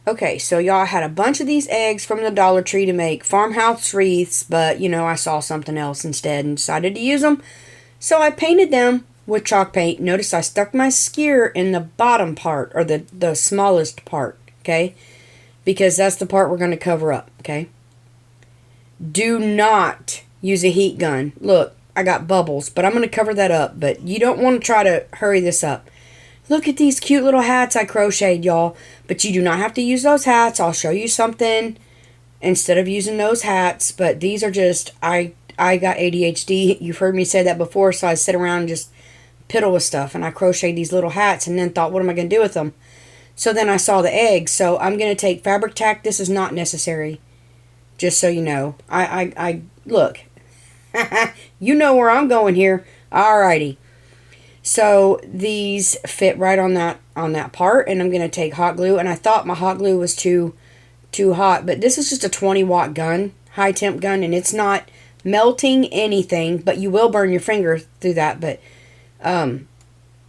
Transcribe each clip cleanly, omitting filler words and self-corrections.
Okay, so y'all had a bunch of these eggs from the Dollar Tree to make farmhouse wreaths, but I saw something else instead and decided to use them. So I painted them with chalk paint. Notice I stuck my skewer in the bottom part, or the smallest part, okay? Because that's the part we're going to cover up, okay? Do not use a heat gun. Look, I got bubbles, but I'm going to cover that up. But you don't want to try to hurry this up. Look at these cute little hats I crocheted, y'all. But you do not have to use those hats. I'll show you something instead of using those hats. But these are just, I got ADHD. You've heard me say that before, so I sit around and just piddle with stuff. And I crocheted these little hats and then thought, what am I going to do with them? So then I saw the eggs. So I'm going to take fabric tack. This is not necessary. Just so you know. I look. You know where I'm going here. Alrighty. So these fit right on that part, and I'm gonna take hot glue. And I thought my hot glue was too hot, but this is just a 20-watt gun, high temp gun, and it's not melting anything. But you will burn your finger through that. But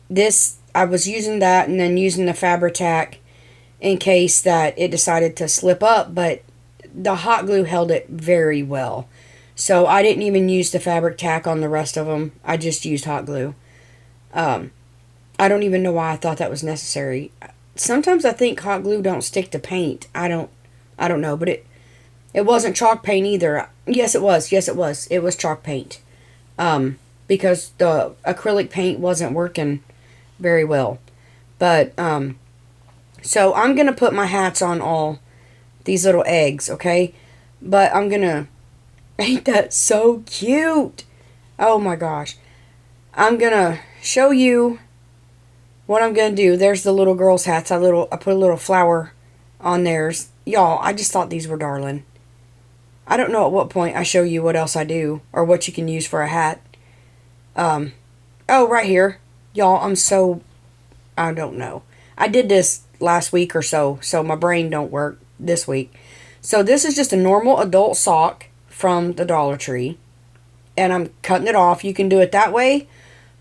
this, I was using that and then using the Fabri-Tac in case that it decided to slip up, but the hot glue held it very well. So I didn't even use the fabric tack on the rest of them. I just used hot glue. I don't even know why I thought that was necessary. Sometimes I think hot glue don't stick to paint. I don't know, but it wasn't chalk paint either. Yes, it was. Yes, it was. It was chalk paint. Because the acrylic paint wasn't working very well. But so I'm going to put my hats on all these little eggs, okay? But I'm going to... Ain't that so cute? Oh my gosh. I'm going to show you what I'm going to do. There's the little girl's hats. I put a little flower on theirs. Y'all, I just thought these were darling. I don't know at what point I show you what else I do or what you can use for a hat. Oh, right here. Y'all, I don't know. I did this last week or so my brain don't work this week. So this is just a normal adult sock from the Dollar Tree, and I'm cutting it off. You can do it that way,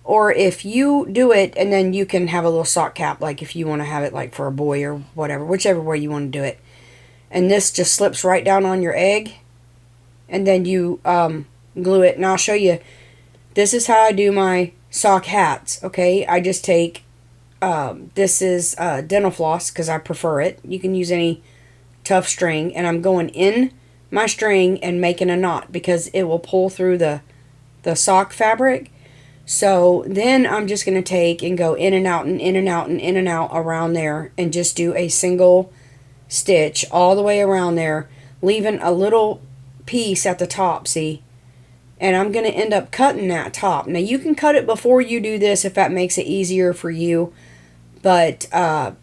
or if you do it and then you can have a little sock cap, like if you want to have it like for a boy or whatever, whichever way you want to do it. And this just slips right down on your egg, and then you glue it. And I'll show you. This is how I do my sock hats. Okay, I just take this is dental floss because I prefer it. You can use any tough string, and I'm going in my string and making a knot because it will pull through the sock fabric. So then I'm just going to take and go in and out and in and out and in and out around there and just do a single stitch all the way around there, leaving a little piece at the top, see? And I'm going to end up cutting that top. Now you can cut it before you do this if that makes it easier for you, but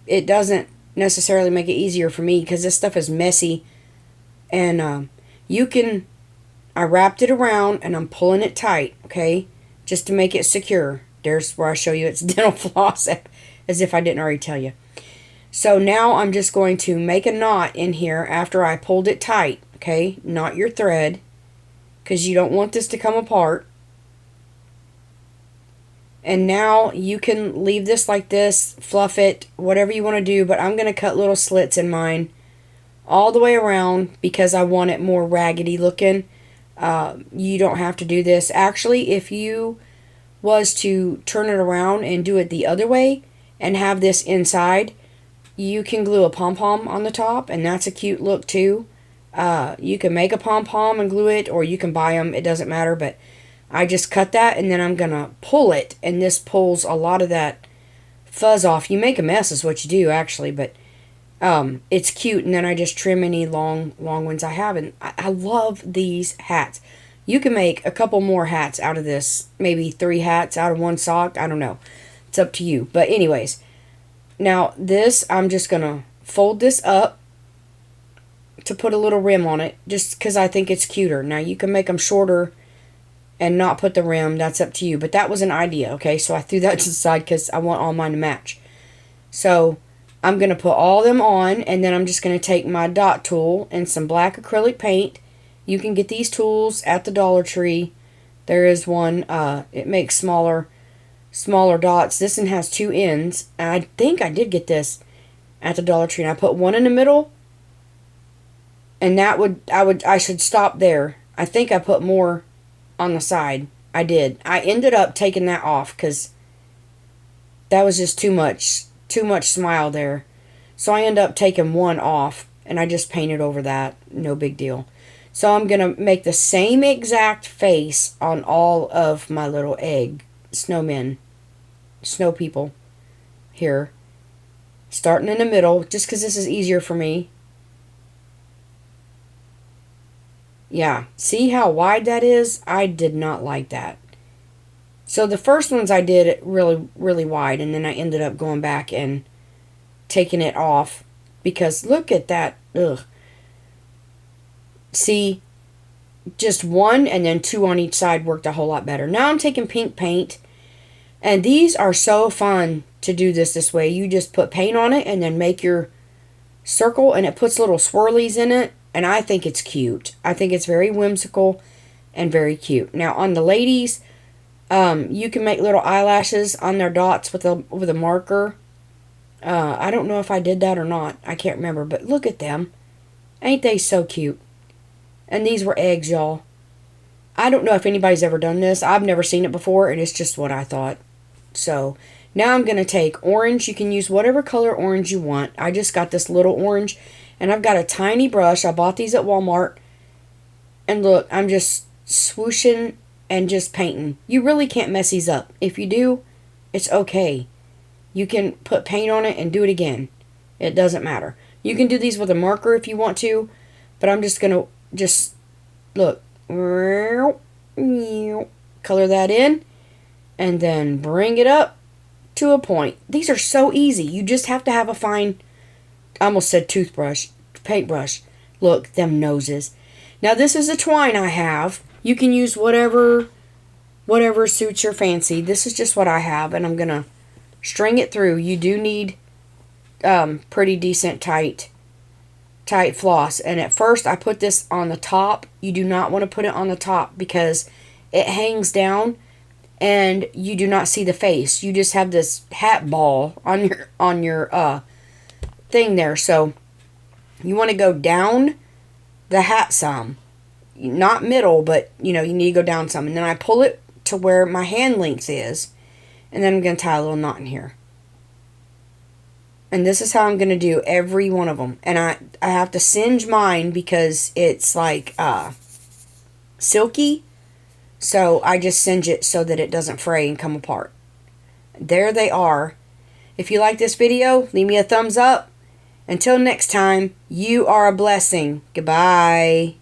it doesn't necessarily make it easier for me because this stuff is messy. And I wrapped it around and I'm pulling it tight, okay? Just to make it secure. There's where I show you it's dental floss, as if I didn't already tell you. So now I'm just going to make a knot in here after I pulled it tight, okay? Knot your thread, because you don't want this to come apart. And now you can leave this like this, fluff it, whatever you want to do, but I'm going to cut little slits in mine all the way around because I want it more raggedy looking. You don't have to do this. Actually, if you was to turn it around and do it the other way and have this inside, you can glue a pom-pom on the top, and that's a cute look too. You can make a pom-pom and glue it, or you can buy them. It doesn't matter, but I just cut that, and then I'm going to pull it, and this pulls a lot of that fuzz off. You make a mess is what you do, actually, but it's cute, and then I just trim any long ones I have, and I love these hats. You can make a couple more hats out of this, maybe 3 hats out of one sock. I don't know. It's up to you. But anyways, now this, I'm just going to fold this up to put a little rim on it, just because I think it's cuter. Now you can make them shorter and not put the rim. That's up to you. But that was an idea, okay? So I threw that to the side because I want all mine to match. So I'm going to put all them on, and then I'm just going to take my dot tool and some black acrylic paint. You can get these tools at the Dollar Tree. There is one, it makes smaller dots. This one has 2 ends. And I think I did get this at the Dollar Tree, and I put one in the middle, and I should stop there. I think I put more on the side. I did. I ended up taking that off because that was just too much smile there. So I ended up taking one off, and I just painted over that. No big deal. So I'm going to make the same exact face on all of my little egg snowmen, snow people here. Starting in the middle, just because this is easier for me. Yeah, see how wide that is? I did not like that. So the first ones I did really, really wide, and then I ended up going back and taking it off because look at that. Ugh. See, just one and then two on each side worked a whole lot better. Now I'm taking pink paint, and these are so fun to do this way. You just put paint on it and then make your circle, and it puts little swirlies in it, and I think it's cute. I think it's very whimsical and very cute. Now on the ladies, you can make little eyelashes on their dots with a marker. I don't know if I did that or not. I can't remember, but look at them. Ain't they so cute? And these were eggs, y'all. I don't know if anybody's ever done this. I've never seen it before, and it's just what I thought. So, now I'm going to take orange. You can use whatever color orange you want. I just got this little orange, and I've got a tiny brush. I bought these at Walmart. And look, I'm just swooshing and just painting. You really can't mess these up. If you do, it's okay. You can put paint on it and do it again. It doesn't matter. You can do these with a marker if you want to, but I'm just going to look. Color that in, and then bring it up to a point. These are so easy. You just have to have a fine, I almost said toothbrush, paintbrush. Look, them noses. Now this is the twine I have. You can use whatever suits your fancy. This is just what I have, and I'm going to string it through. You do need pretty decent tight floss. And at first I put this on the top. You do not want to put it on the top because it hangs down and you do not see the face. You just have this hat ball on your thing there. So you want to go down the hat some. Not middle, but you need to go down some. And then I pull it to where my hand length is. And then I'm going to tie a little knot in here. And this is how I'm going to do every one of them. And I have to singe mine because it's like silky. So I just singe it so that it doesn't fray and come apart. There they are. If you like this video, leave me a thumbs up. Until next time, you are a blessing. Goodbye.